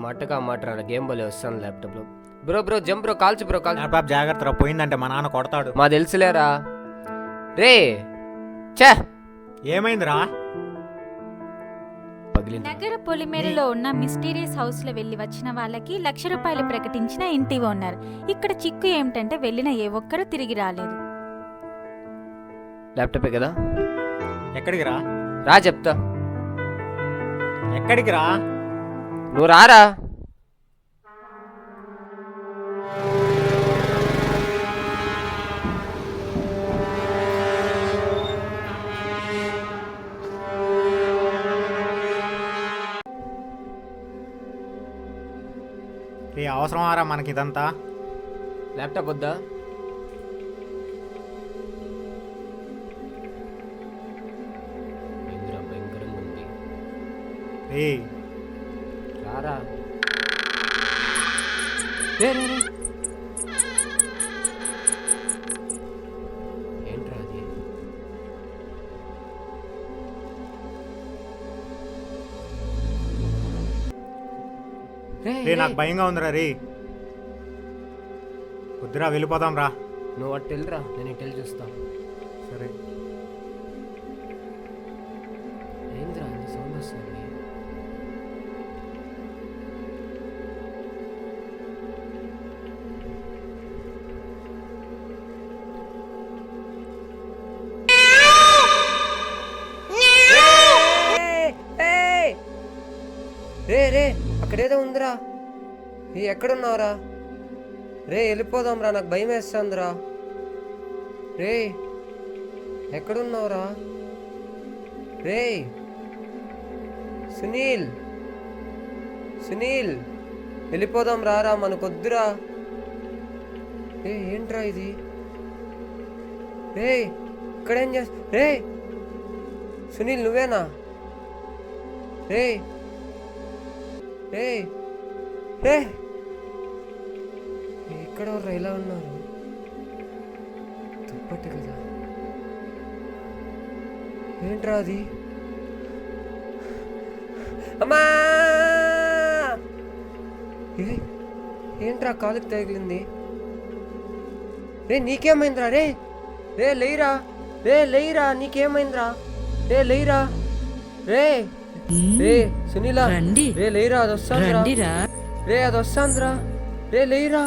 మాటగా మాట గేమ్ బోలే వస్తాను ల్యాప్టాప్ లో. బ్రో జంప్ బ్రో, కాల్చు బ్రో కాల్చు. ల్యాప్టాప్ జాగ్రత్త, పోయిందంటే మా నాన్న కొడతాడు. మా తెలుసులేరా రే. చే ఏమైందిరా? పగిలింది. నగర పొలిమేరలో ఉన్న మిస్టీరియస్ హౌస్ లో వెళ్లి వచ్చిన వాళ్ళకి ₹1,00,000 ప్రకటించిన ఇంటి ఓనర్. ఇక్కడ చిక్కు ఏమిటంటే వెళ్ళిన ఏ ఒక్కరు తిరిగి రాలేదు. ల్యాప్టాపే కదా, ఎక్కడికి రా? రా చెప్తా. ఎక్కడికి రా? నువ్వు రారా. అవసరమారా మనకి ఇదంతా? ల్యాప్టాప్ వద్దా? భయంకరంగా ఉంది. రారా. ఏంట్రా అది? నాకు భయంగా ఉందిరా రే. వద్దురా, వెళ్ళిపోదాం రా. నువ్వు అటు వెళ్ళరా, నేను ఇటు వెళ్ళి చూస్తా. సరే. ఏంద్రా అంత సౌండ్ వస్తుంది? రే అక్కడేదో ఉందిరా. ఎక్కడున్నావురా? రే వెళ్ళిపోదాం రా, నాకు భయం వేస్తుందిరా. రే ఎక్కడున్నావురా? రే సునీల్ వెళ్ళిపోదాం రారా, మనకొద్దురా. ఏంట్రా ఇది? రే ఇక్కడేం చేస్తా? రే సునీల్ నువ్వేనా? రే రే రే ఇక్కడ ఇలా ఉన్నారు. దుప్పటి కదా. ఏంట్రా అది? అమ్మా! ఏంట్రా కాలుకి తగిలింది? రే నీకేమైందిరా? రే లేయిరా, నీకేమైందిరా? లేయిరా. రే సునీలా, రే లేయిరా, అది వస్తాందిరా. రే లేయిరా.